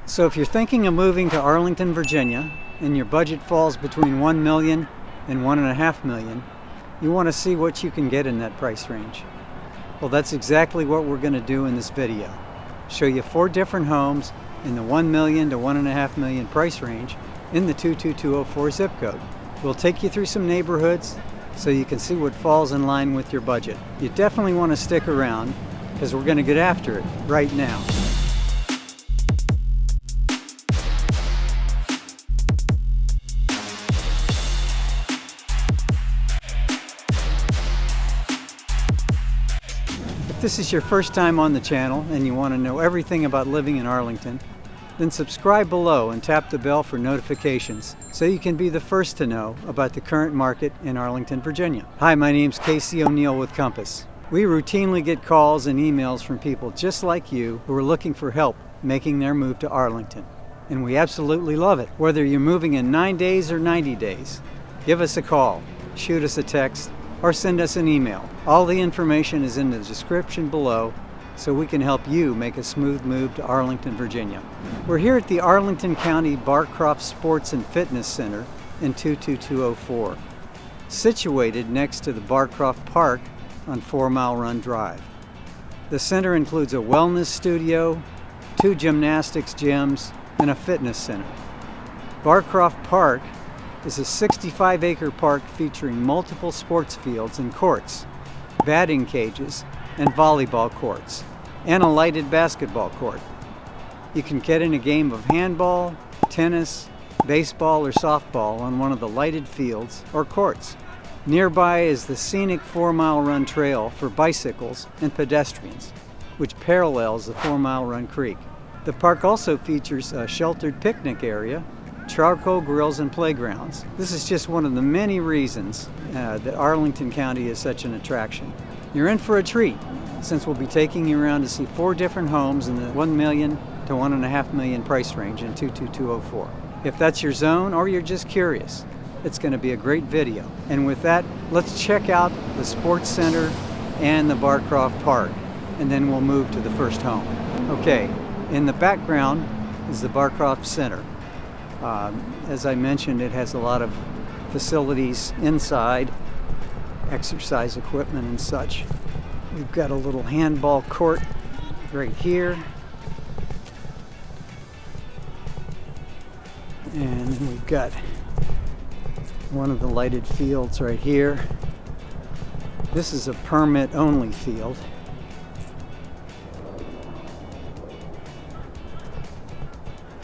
So if you're thinking of moving to Arlington, Virginia, and your budget falls between $1 million and $1.5 million, you want to see what you can get in that price range. Well, that's exactly what we're going to do in this video. Show you 4 different homes in the $1 million to $1.5 million price range in the 22204 zip code. We'll take you through some neighborhoods so you can see what falls in line with your budget. You definitely want to stick around because we're going to get after it right now. If this is your first time on the channel and you want to know everything about living in Arlington, then subscribe below and tap the bell for notifications so you can be the first to know about the current market in Arlington, Virginia. Hi, my name's Casey O'Neill with Compass. We routinely get calls and emails from people just like you who are looking for help making their move to Arlington. And we absolutely love it. Whether you're moving in 9 days or 90 days, give us a call, shoot us a text, or send us an email. All the information is in the description below so we can help you make a smooth move to Arlington, Virginia. We're here at the Arlington County Barcroft Sports and Fitness Center in 22204, situated next to the Barcroft Park on 4 Mile Run Drive. The center includes a wellness studio, 2 gymnastics gyms, and a fitness center. Barcroft Park is a 65-acre park featuring multiple sports fields and courts, batting cages, and volleyball courts, and a lighted basketball court. You can get in a game of handball, tennis, baseball, or softball on one of the lighted fields or courts. Nearby is the scenic 4 Mile Run Trail for bicycles and pedestrians, which parallels the 4 Mile Run Creek. The park also features a sheltered picnic area, charcoal grills, and playgrounds. This is just one of the many reasons that Arlington County is such an attraction. You're in for a treat, since we'll be taking you around to see 4 different homes in the $1 million to $1.5 million price range in 22204. If that's your zone or you're just curious, it's going to be a great video. And with that, let's check out the Sports Center and the Barcroft Park, and then we'll move to the first home. Okay, in the background is the Barcroft Center. As I mentioned, it has a lot of facilities inside, exercise equipment and such. We've got a little handball court right here. And then we've got one of the lighted fields right here. This is a permit-only field.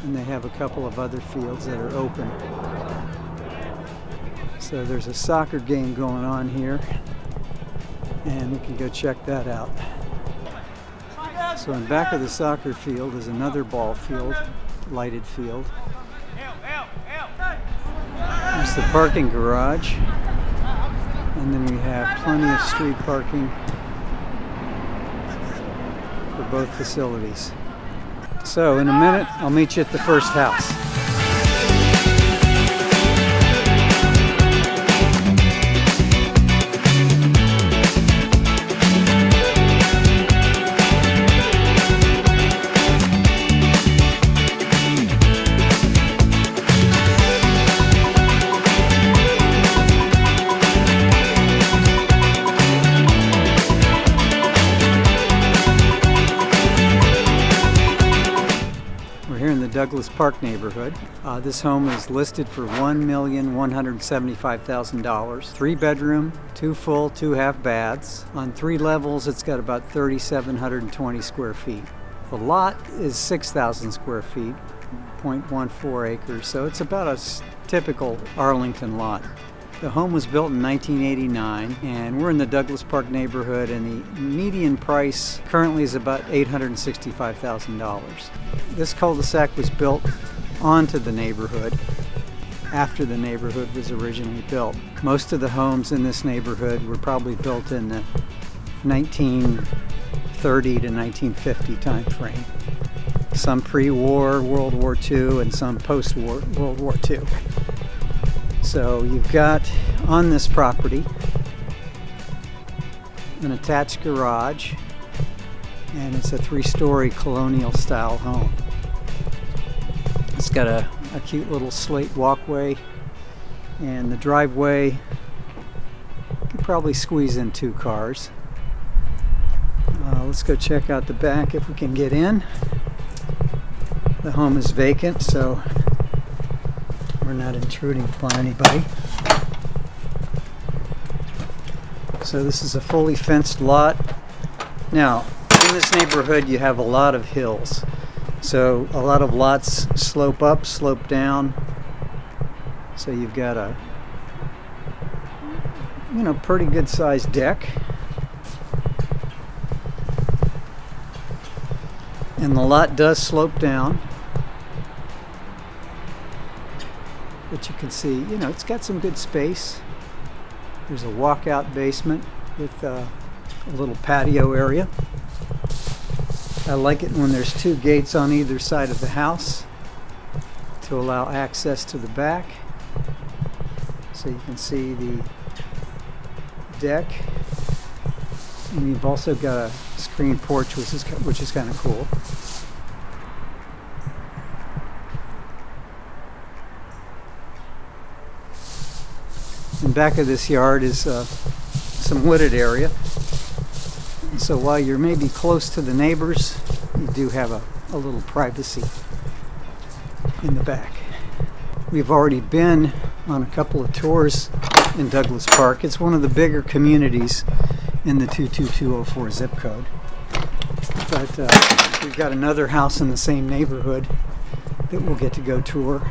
And they have a couple of other fields that are open. So there's a soccer game going on here, and we can go check that out. So in back of the soccer field is another ball field, lighted field. There's the parking garage, and then we have plenty of street parking for both facilities. So in a minute, I'll meet you at the first house. Douglas Park neighborhood. This home is listed for $1,175,000. 3 bedroom, 2 full, 2 half baths. On 3 levels, it's got about 3,720 square feet. The lot is 6,000 square feet, 0.14 acres, so it's about a typical Arlington lot. The home was built in 1989, and we're in the Douglas Park neighborhood, and the median price currently is about $865,000. This cul-de-sac was built onto the neighborhood after the neighborhood was originally built. Most of the homes in this neighborhood were probably built in the 1930 to 1950 time frame. Some pre-war, World War II, and some post-war, World War II. So you've got on this property an attached garage, and it's a 3-story colonial style home. It's got a cute little slate walkway, and the driveway could probably squeeze in 2 cars. Let's go check out the back if we can get in. The home is vacant, so we're not intruding upon anybody. So this is a fully fenced lot. Now, in this neighborhood you have a lot of hills. So a lot of lots slope up, slope down. So you've got a pretty good sized deck. And the lot does slope down. But you can see, it's got some good space. There's a walkout basement with a little patio area. I like it when there's 2 gates on either side of the house to allow access to the back. So you can see the deck. And you've also got a screened porch, which is kind of cool. In back of this yard is some wooded area. So while you're maybe close to the neighbors, you do have a little privacy in the back. We've already been on a couple of tours in Douglas Park. It's one of the bigger communities in the 22204 zip code. But we've got another house in the same neighborhood that we'll get to go tour.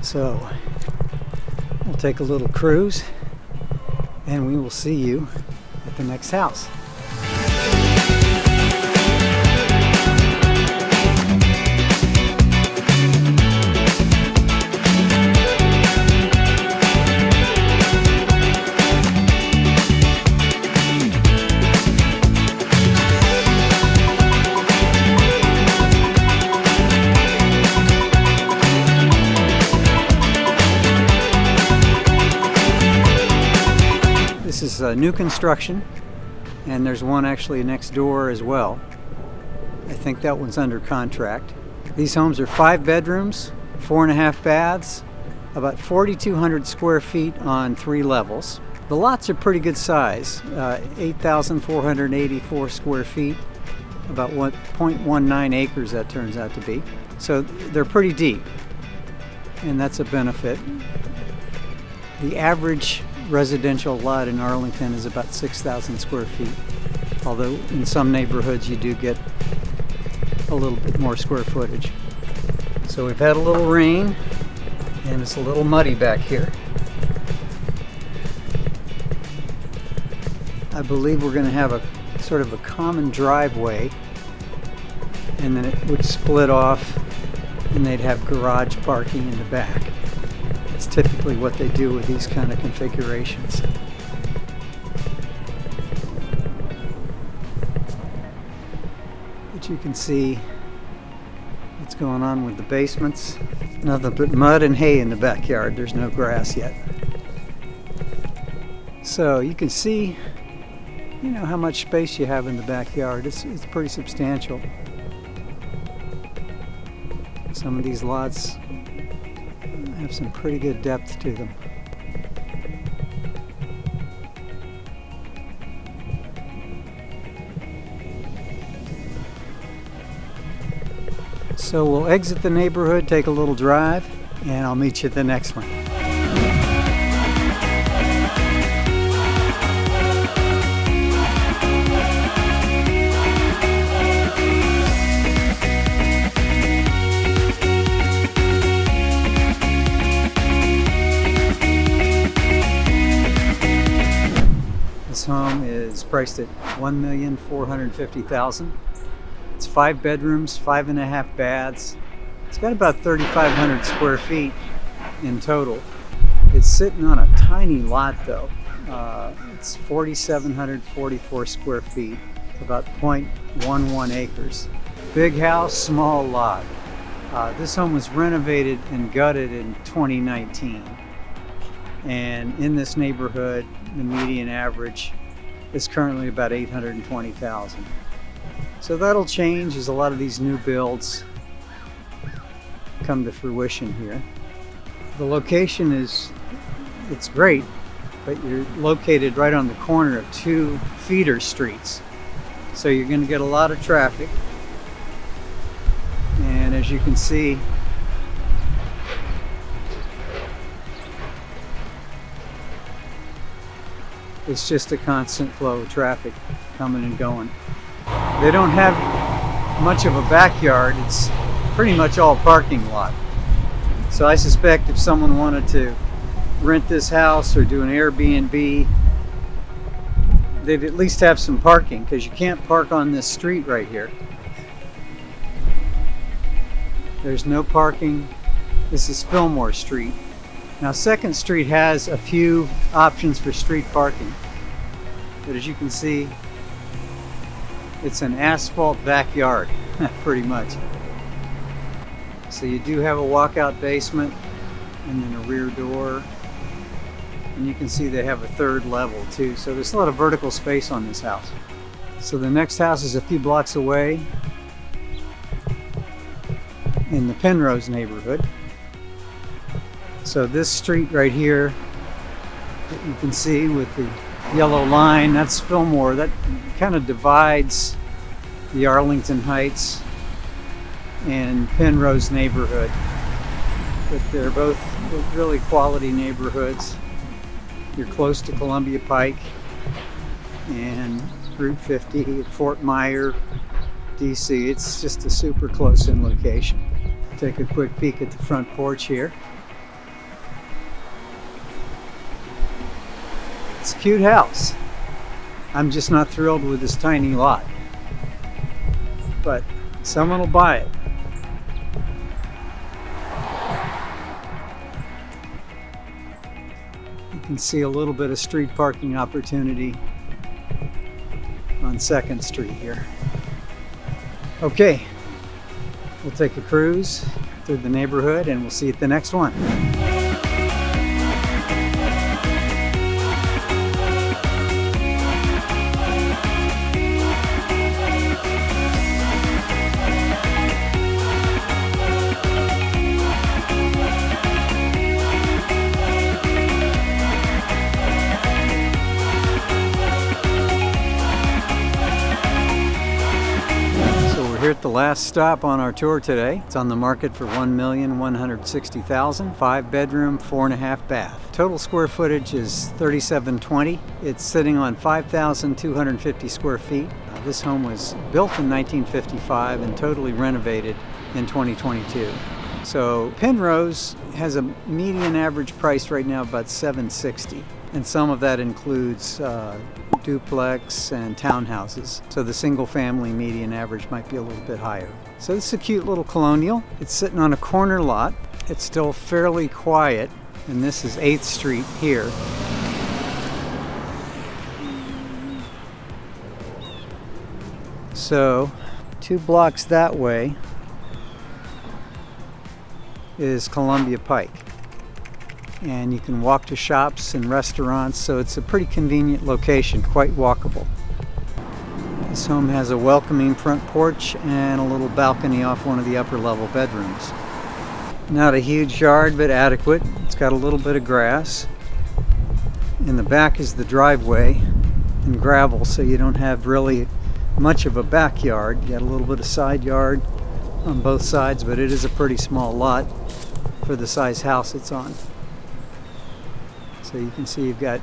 So we'll take a little cruise and we will see you at the next house. This is a new construction, and there's one actually next door as well. I think that one's under contract. These homes are 5 bedrooms, 4.5 baths, about 4,200 square feet on 3 levels. The lots are pretty good size, 8,484 square feet, about 0.19 acres that turns out to be. So they're pretty deep, and that's a benefit. The average residential lot in Arlington is about 6,000 square feet, although in some neighborhoods you do get a little bit more square footage. So we've had a little rain and it's a little muddy back here. I believe we're going to have a sort of a common driveway, and then it would split off and they'd have garage parking in the back. It's typically what they do with these kind of configurations. But you can see what's going on with the basements. Nothing but mud and hay in the backyard. There's no grass yet. So you can see, how much space you have in the backyard. It's pretty substantial. Some of these lots have some pretty good depth to them. So we'll exit the neighborhood, take a little drive, and I'll meet you at the next one. This home is priced at $1,450,000. It's 5 bedrooms, 5.5 baths. It's got about 3,500 square feet in total. It's sitting on a tiny lot though. It's 4,744 square feet, about 0.11 acres. Big house, small lot. This home was renovated and gutted in 2019. And in this neighborhood, the median average is currently about $820,000. So that'll change as a lot of these new builds come to fruition here. The location it's great, but you're located right on the corner of two feeder streets. So you're going to get a lot of traffic. And as you can see, it's just a constant flow of traffic coming and going. They don't have much of a backyard. It's pretty much all parking lot. So I suspect if someone wanted to rent this house or do an Airbnb, they'd at least have some parking, because you can't park on this street right here. There's no parking. This is Fillmore Street. Now 2nd Street has a few options for street parking, but as you can see, it's an asphalt backyard, pretty much. So you do have a walkout basement and then a rear door, and you can see they have a 3rd level too, so there's a lot of vertical space on this house. So the next house is a few blocks away in the Penrose neighborhood. So this street right here that you can see with the yellow line, that's Fillmore. That kind of divides the Arlington Heights and Penrose neighborhood. But they're both really quality neighborhoods. You're close to Columbia Pike and Route 50 at Fort Myer, DC. It's just a super close-in location. Take a quick peek at the front porch here. It's a cute house. I'm just not thrilled with this tiny lot, but someone will buy it. You can see a little bit of street parking opportunity on 2nd Street here. Okay, we'll take a cruise through the neighborhood and we'll see you at the next one. Here at the last stop on our tour today. It's on the market for $1,160,000, 5-bedroom, 4.5 bath. Total square footage is 3,720. It's sitting on 5,250 square feet. This home was built in 1955 and totally renovated in 2022. So Penrose has a median average price right now of about $760,000, and some of that includes duplex and townhouses. So the single family median average might be a little bit higher. So this is a cute little colonial. It's sitting on a corner lot. It's still fairly quiet, and this is 8th Street here. So 2 blocks that way is Columbia Pike, and you can walk to shops and restaurants, so it's a pretty convenient location, quite walkable. This home has a welcoming front porch and a little balcony off one of the upper level bedrooms. Not a huge yard, but adequate. It's got a little bit of grass. In the back is the driveway and gravel, so you don't have really much of a backyard. You got a little bit of side yard on both sides, but it is a pretty small lot for the size house it's on. So you can see you've got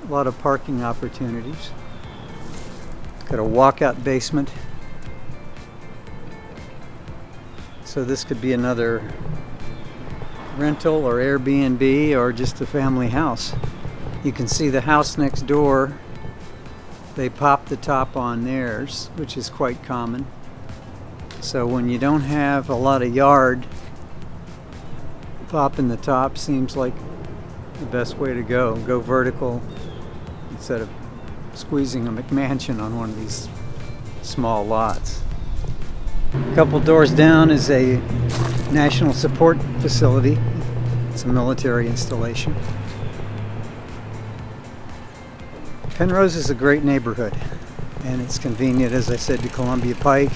a lot of parking opportunities. Got a walkout basement. So this could be another rental or Airbnb or just a family house. You can see the house next door. They pop the top on theirs, which is quite common. So when you don't have a lot of yard, popping the top seems like the best way to go. Go vertical instead of squeezing a McMansion on one of these small lots. A couple doors down is a national support facility. It's a military installation. Penrose is a great neighborhood, and it's convenient, as I said, to Columbia Pike,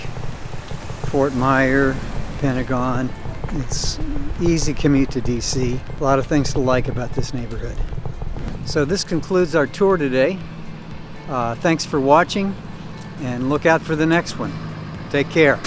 Fort Myer, Pentagon. It's easy commute to DC. A lot of things to like about this neighborhood. So this concludes our tour today. Thanks for watching, and look out for the next one. Take care.